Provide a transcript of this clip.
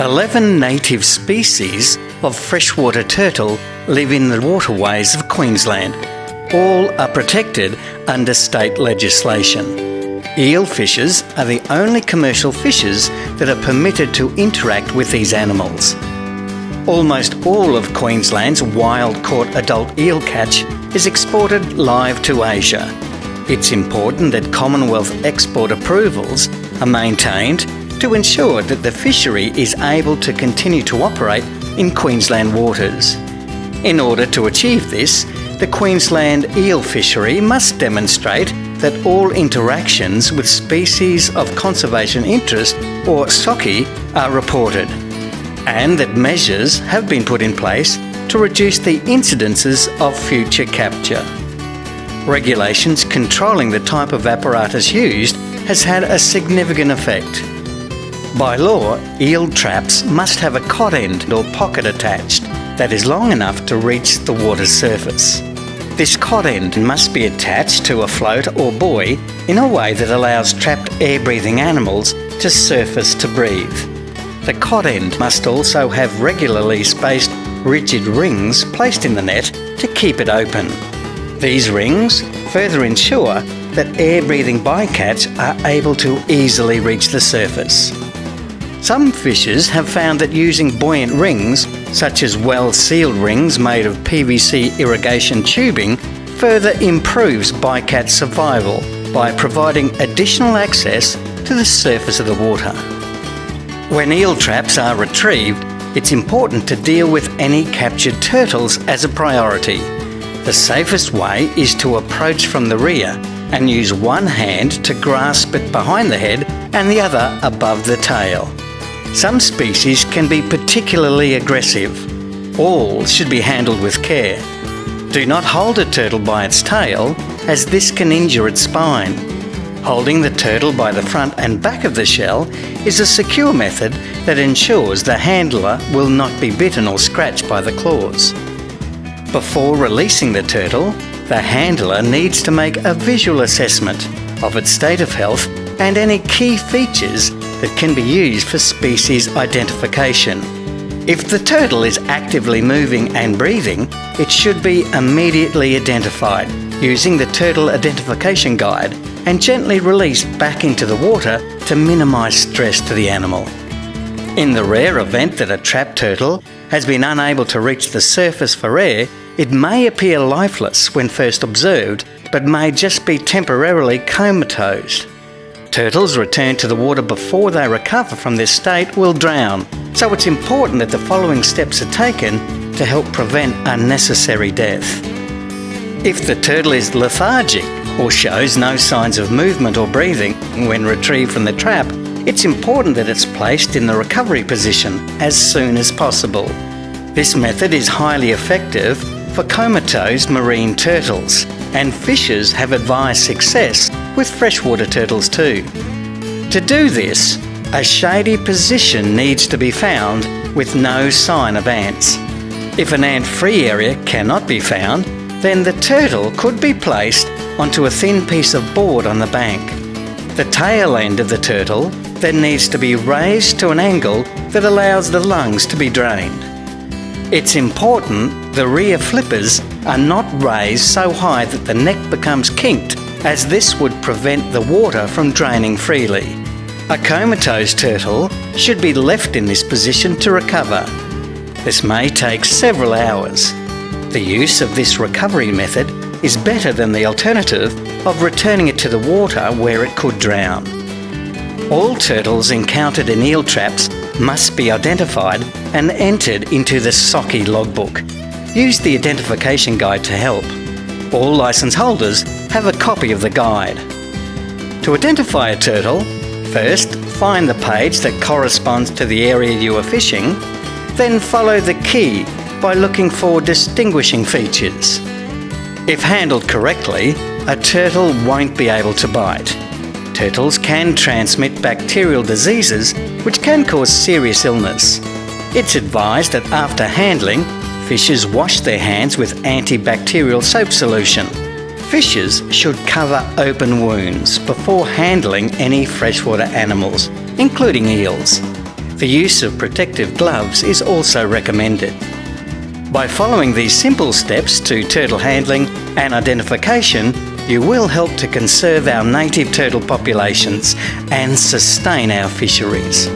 11 native species of freshwater turtle live in the waterways of Queensland. All are protected under state legislation. Eel fishes are the only commercial fishes that are permitted to interact with these animals. Almost all of Queensland's wild-caught adult eel catch is exported live to Asia. It's important that Commonwealth export approvals are maintained to ensure that the fishery is able to continue to operate in Queensland waters. In order to achieve this, the Queensland eel fishery must demonstrate that all interactions with species of conservation interest, or SOCI, are reported, and that measures have been put in place to reduce the incidences of future capture. Regulations controlling the type of apparatus used has had a significant effect. By law, eel traps must have a cod end or pocket attached that is long enough to reach the water's surface. This cod end must be attached to a float or buoy in a way that allows trapped air-breathing animals to surface to breathe. The cod end must also have regularly spaced rigid rings placed in the net to keep it open. These rings further ensure that air-breathing bycatch are able to easily reach the surface. Some fishers have found that using buoyant rings, such as well-sealed rings made of PVC irrigation tubing, further improves bycatch survival by providing additional access to the surface of the water. When eel traps are retrieved, it's important to deal with any captured turtles as a priority. The safest way is to approach from the rear and use one hand to grasp it behind the head and the other above the tail. Some species can be particularly aggressive. All should be handled with care. Do not hold a turtle by its tail, as this can injure its spine. Holding the turtle by the front and back of the shell is a secure method that ensures the handler will not be bitten or scratched by the claws. Before releasing the turtle, the handler needs to make a visual assessment of its state of health and any key features that can be used for species identification. If the turtle is actively moving and breathing, it should be immediately identified using the Turtle Identification Guide and gently released back into the water to minimise stress to the animal. In the rare event that a trapped turtle has been unable to reach the surface for air, it may appear lifeless when first observed, but may just be temporarily comatose. Turtles returned to the water before they recover from this state will drown, so it's important that the following steps are taken to help prevent unnecessary death. If the turtle is lethargic or shows no signs of movement or breathing when retrieved from the trap, it's important that it's placed in the recovery position as soon as possible. This method is highly effective for comatose marine turtles, and fishers have advised success with freshwater turtles too. To do this, a shady position needs to be found with no sign of ants. If an ant-free area cannot be found, then the turtle could be placed onto a thin piece of board on the bank. The tail end of the turtle then needs to be raised to an angle that allows the lungs to be drained. It's important the rear flippers are not raised so high that the neck becomes kinked, as this would prevent the water from draining freely. A comatose turtle should be left in this position to recover. This may take several hours. The use of this recovery method is better than the alternative of returning it to the water where it could drown. All turtles encountered in eel traps must be identified and entered into the SOCI logbook. Use the identification guide to help. All licence holders have a copy of the guide. To identify a turtle, first find the page that corresponds to the area you are fishing, then follow the key by looking for distinguishing features. If handled correctly, a turtle won't be able to bite. Turtles can transmit bacterial diseases which can cause serious illness. It's advised that after handling, fishers wash their hands with antibacterial soap solution. Fishers should cover open wounds before handling any freshwater animals, including eels. The use of protective gloves is also recommended. By following these simple steps to turtle handling and identification, you will help to conserve our native turtle populations and sustain our fisheries.